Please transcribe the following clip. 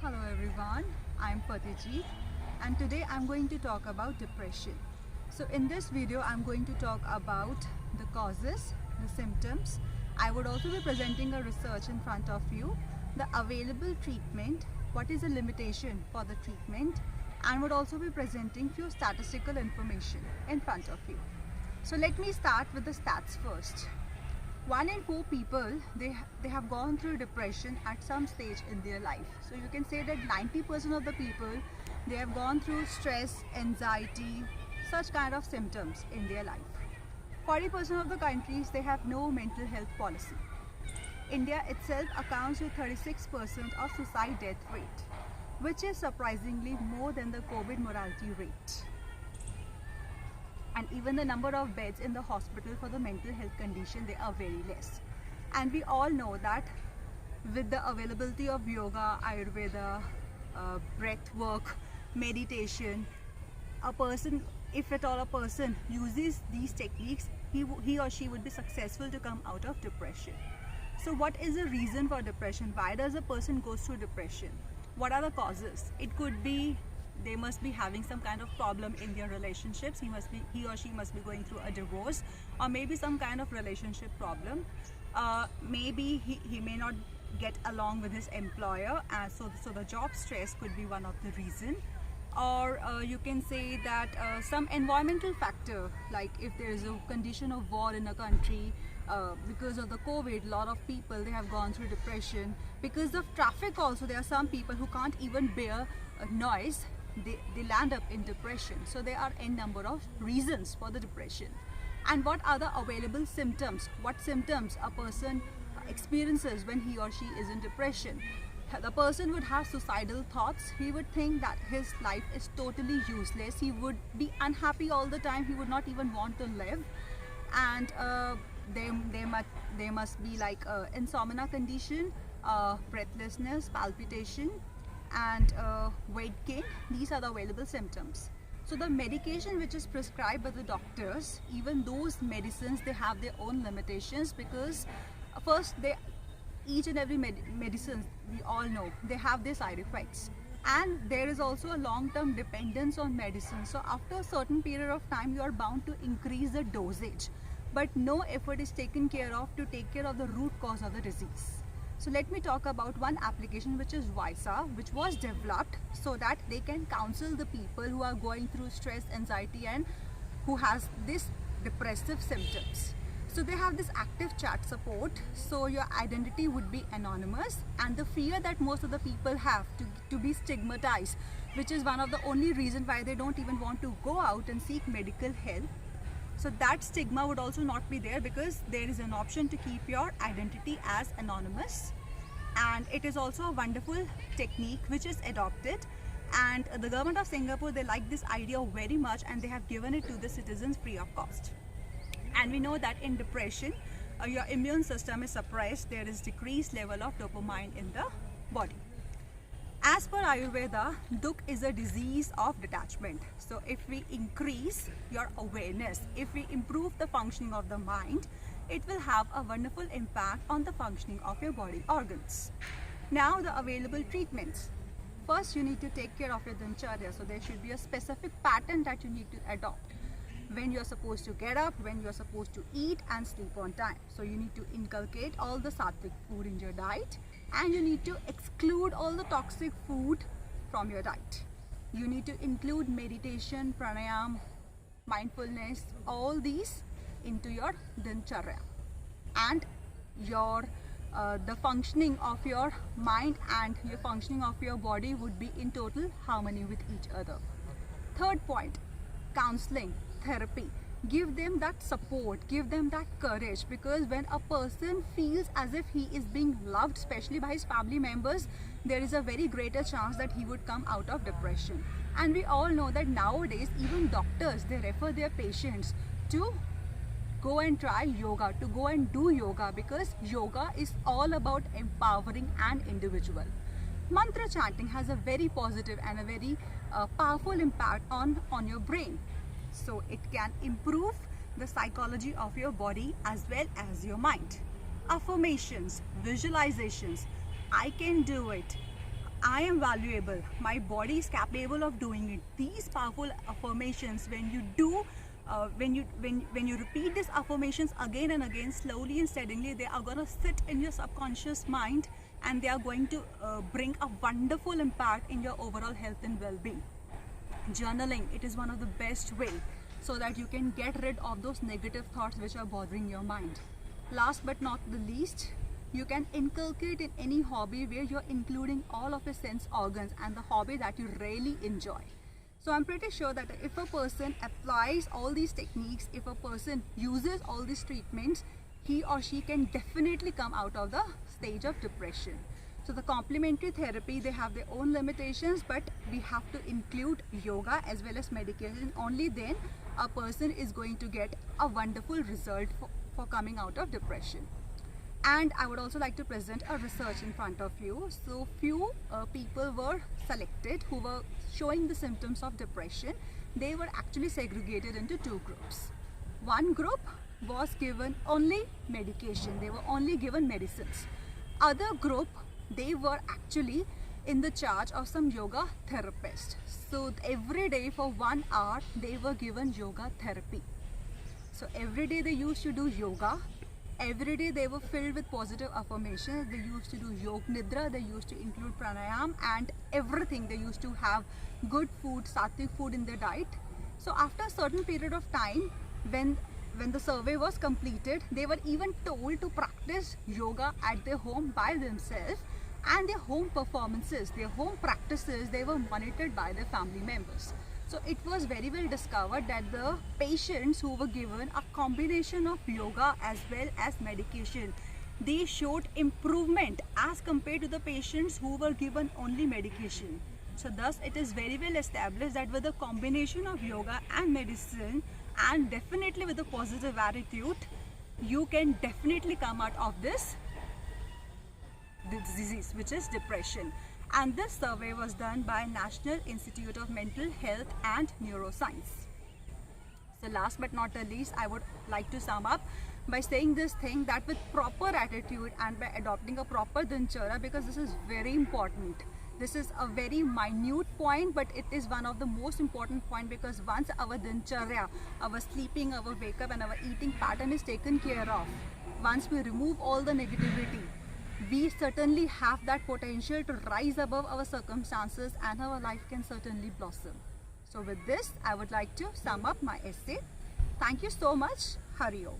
Hello everyone, I'm Patiji and today I'm going to talk about depression. So in this video I'm going to talk about the causes, the symptoms. I would also be presenting a research in front of you, the available treatment, what is the limitation for the treatment, and would also be presenting few statistical information in front of you. So let me start with the stats first. 1 in 4 people, they have gone through depression at some stage in their life. So you can say that 90% of the people, they have gone through stress, anxiety, such kind of symptoms in their life. 40% of the countries, they have no mental health policy. India itself accounts for 36% of suicide death rate, which is surprisingly more than the COVID mortality rate. And even the number of beds in the hospital for the mental health condition, they are very less. And we all know that with the availability of yoga, Ayurveda, breath work, meditation, a person, if at all a person uses these techniques, he or she would be successful to come out of depression. So what is the reason for depression? Why does a person go through depression? What are the causes? It could be they must be having some kind of problem in their relationships. He or she must be going through a divorce, or maybe some kind of relationship problem. Maybe he may not get along with his employer, so the job stress could be one of the reason. Or you can say that some environmental factor, like if there is a condition of war in a country, because of the COVID, a lot of people, they have gone through depression. Because of traffic also, there are some people who can't even bear noise. They land up in depression. So there are n number of reasons for the depression. And what are the available symptoms? What symptoms a person experiences when he or she is in depression? The person would have suicidal thoughts. He would think that his life is totally useless. He would be unhappy all the time. He would not even want to live. And there must be like insomnia condition, breathlessness, palpitation, and weight gain. These are the available symptoms. So the medication which is prescribed by the doctors, even those medicines, they have their own limitations, because first, each and every medicine, we all know, they have their side effects. And there is also a long-term dependence on medicine. So after a certain period of time, you are bound to increase the dosage. But no effort is taken care of to take care of the root cause of the disease. So let me talk about one application, which is Vysa, which was developed so that they can counsel the people who are going through stress, anxiety, and who has this depressive symptoms. So they have this active chat support, so your identity would be anonymous, and the fear that most of the people have to be stigmatized, which is one of the only reasons why they don't even want to go out and seek medical help. So that stigma would also not be there, because there is an option to keep your identity as anonymous. And it is also a wonderful technique which is adopted, and the government of Singapore, they like this idea very much, and they have given it to the citizens free of cost. And we know that in depression, your immune system is suppressed. There is decreased level of dopamine in the body. As per Ayurveda, Dukh is a disease of detachment. So if we increase your awareness, if we improve the functioning of the mind, it will have a wonderful impact on the functioning of your body organs. Now the available treatments. First, you need to take care of your dincharya. So there should be a specific pattern that you need to adopt. When you're supposed to get up, when you're supposed to eat and sleep on time. So you need to inculcate all the sattvic food in your diet, and you need to exclude all the toxic food from your diet. You need to include meditation, pranayam, mindfulness, all these into your dincharya. And your the functioning of your mind and your functioning of your body would be in total harmony with each other. Third point, counseling, therapy. Give them that support, give them that courage, because when a person feels as if he is being loved, especially by his family members, there is a very greater chance that he would come out of depression. And we all know that nowadays, even doctors, they refer their patients to go and try yoga, to go and do yoga, because yoga is all about empowering an individual. Mantra chanting has a very positive and a very powerful impact on your brain. So it can improve the psychology of your body as well as your mind. Affirmations, visualizations, I can do it, I am valuable. My body is capable of doing it. These powerful affirmations, when you do, when you repeat these affirmations again and again, slowly and steadily, they are going to sit in your subconscious mind, and they are going to bring a wonderful impact in your overall health and well-being. Journaling, it is one of the best way so that you can get rid of those negative thoughts which are bothering your mind. Last but not the least, you can inculcate in any hobby where you're including all of your sense organs and the hobby that you really enjoy. So I'm pretty sure that if a person applies all these techniques, if a person uses all these treatments, he or she can definitely come out of the stage of depression. So the complementary therapy, they have their own limitations, but we have to include yoga as well as medication. Only then a person is going to get a wonderful result for coming out of depression. And I would also like to present a research in front of you. So few people were selected who were showing the symptoms of depression. They were actually segregated into two groups. One group was given only medication. They were only given medicines. Other group, they were actually in the charge of some yoga therapist. So every day for 1 hour, they were given yoga therapy. So every day they used to do yoga. Every day they were filled with positive affirmations. They used to do Yog Nidra. They used to include pranayam and everything. They used to have good food, sattvic food in their diet. So after a certain period of time, when the survey was completed, they were even told to practice yoga at their home by themselves, and their home performances, their home practices, they were monitored by their family members. So it was very well discovered that the patients who were given a combination of yoga as well as medication, they showed improvement as compared to the patients who were given only medication. So thus it is very well established that with a combination of yoga and medicine, and definitely with a positive attitude, you can definitely come out of this disease, which is depression. And this survey was done by National Institute of Mental Health and Neuroscience. So last but not the least, I would like to sum up by saying this thing, that with proper attitude and by adopting a proper dincharya, because this is very important. This is a very minute point, but it is one of the most important point, because once our dincharya, our sleeping, our wake up and our eating pattern is taken care of, once we remove all the negativity, we certainly have that potential to rise above our circumstances, and our life can certainly blossom. So with this, I would like to sum up my essay. Thank you so much. Hari Om.